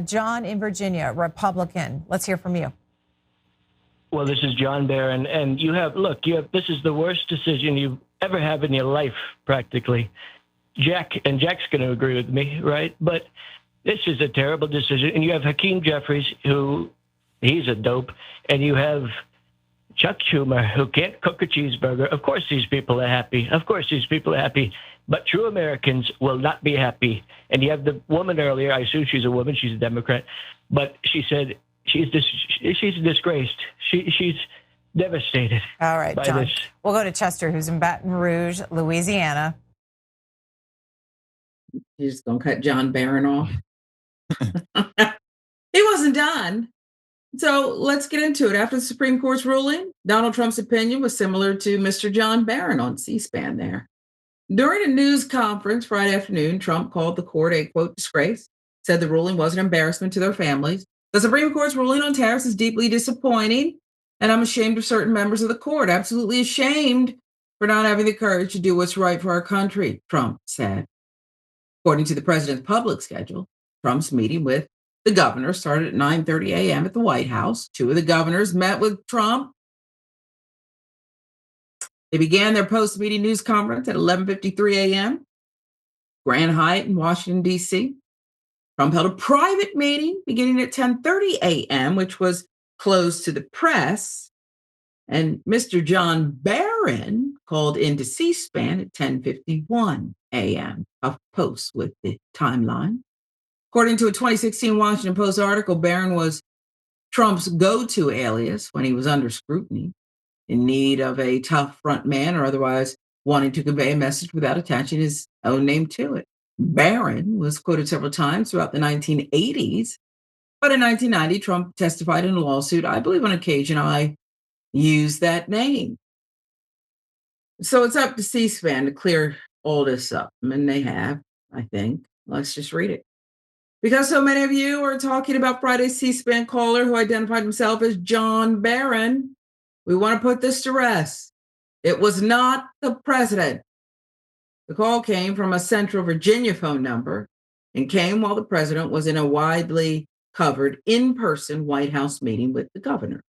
John in Virginia, Republican. Let's hear from you. Well, this is John Barron, and this is the worst decision you ever have in your life, practically. Jack's going to agree with me, right? But this is a terrible decision. And you have Hakeem Jeffries, he's a dope, and you have Chuck Schumer, who can't cook a cheeseburger. Of course these people are happy. But true Americans will not be happy. And you have the woman earlier, I assume she's a woman, she's a Democrat, but she said she's disgraced. She's devastated. All right, John. We'll go to Chester, who's in Baton Rouge, Louisiana. You're just going to cut John Barron off? He wasn't done. So let's get into it. After the Supreme Court's ruling, Donald Trump's opinion was similar to Mr. John Barron on C-SPAN there. During a news conference Friday afternoon, Trump called the court a, quote, disgrace, said the ruling was an embarrassment to their families. The Supreme Court's ruling on tariffs is deeply disappointing, and I'm ashamed of certain members of the court, absolutely ashamed for not having the courage to do what's right for our country, Trump said. According to the president's public schedule, Trump's meeting with the governor started at 9:30 a.m. at the White House. Two of the governors met with Trump. They began their post-meeting news conference at 11:53 a.m. Grand Hyatt in Washington, D.C. Trump held a private meeting beginning at 10:30 a.m., which was closed to the press. And Mr. John Barron called into C-SPAN at 10:51 a.m. I'll post with the timeline. According to a 2016 Washington Post article, Barron was Trump's go-to alias when he was under scrutiny, in need of a tough front man or otherwise wanting to convey a message without attaching his own name to it. Barron was quoted several times throughout the 1980s, but in 1990, Trump testified in a lawsuit. I believe on occasion I used that name. So it's up to C-SPAN to clear all this up, and they have, I think. Let's just read it. Because so many of you are talking about Friday's C-SPAN caller who identified himself as John Barron, we want to put this to rest. It was not the president. The call came from a Central Virginia phone number and came while the president was in a widely covered in-person White House meeting with the governors.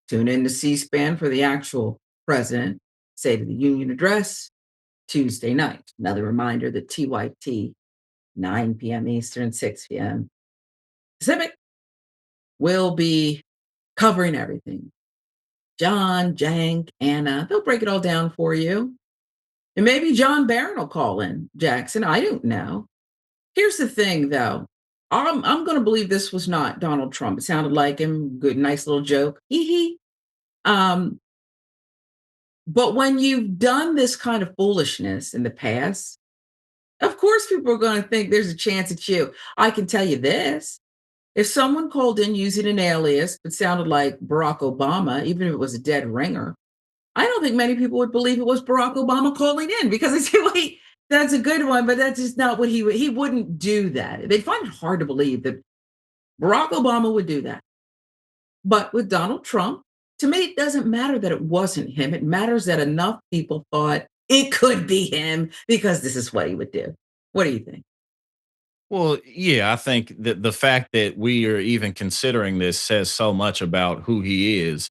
Tune in to C-SPAN for the actual president State of the Union address Tuesday night. Another reminder that TYT, 9 p.m. Eastern, 6 p.m. Pacific, will be covering everything. John, Jank, Anna, they'll break it all down for you. And maybe John Barron will call in, Jackson. I don't know. Here's the thing, though. I'm going to believe this was not Donald Trump. It sounded like him. Good, nice little joke. Hee. But when you've done this kind of foolishness in the past, of course people are going to think there's a chance it's you. I can tell you this. If someone called in using an alias but sounded like Barack Obama, even if it was a dead ringer, I don't think many people would believe it was Barack Obama calling in because they say, wait, that's a good one, but that's just not what he wouldn't do that. They find it hard to believe that Barack Obama would do that. But with Donald Trump, to me, it doesn't matter that it wasn't him. It matters that enough people thought it could be him because this is what he would do. What do you think? Well, yeah, I think that the fact that we are even considering this says so much about who he is,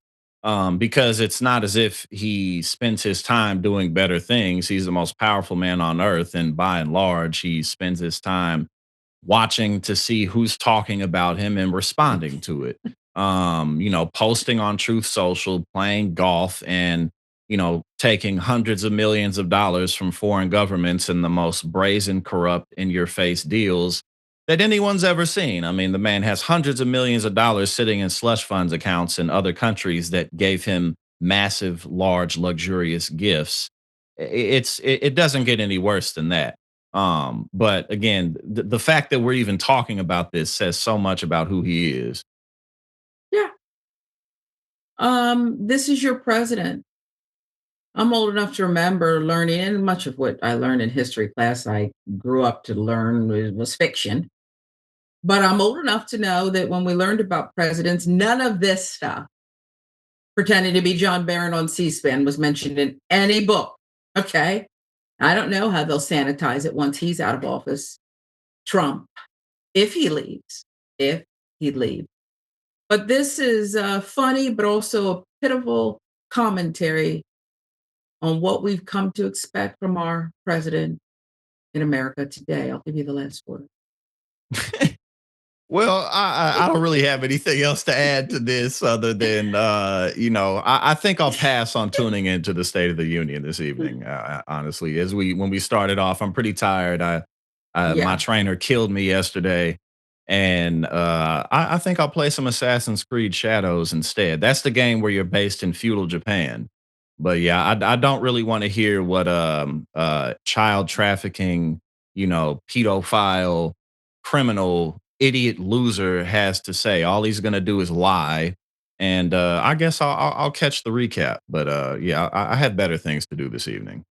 because it's not as if he spends his time doing better things. He's the most powerful man on earth. And by and large, he spends his time watching to see who's talking about him and responding to it. Posting on Truth Social, playing golf, and taking hundreds of millions of dollars from foreign governments in the most brazen, corrupt, in-your-face deals that anyone's ever seen. I mean, the man has hundreds of millions of dollars sitting in slush funds accounts in other countries that gave him massive, large, luxurious gifts. It doesn't get any worse than that. But again, the fact that we're even talking about this says so much about who he is. Yeah. This is your president. I'm old enough to remember learning, and much of what I learned in history class, I grew up to learn was fiction. But I'm old enough to know that when we learned about presidents, none of this stuff, pretending to be John Barron on C-SPAN, was mentioned in any book. Okay? I don't know how they'll sanitize it once he's out of office. Trump if he leaves, if he leaves. But this is funny, but also a pitiful commentary on what we've come to expect from our president in America today. I'll give you the last word. Well, I don't really have anything else to add to this other than I think I'll pass on tuning into the State of the Union this evening. Honestly, as when we started off, I'm pretty tired. My Yeah. trainer killed me yesterday, and I think I'll play some Assassin's Creed Shadows instead. That's the game where you're based in feudal Japan. But yeah, I don't really want to hear what child trafficking, pedophile criminal idiot loser has to say. All he's gonna do is lie, and I guess I'll catch the recap. But yeah, I have better things to do this evening.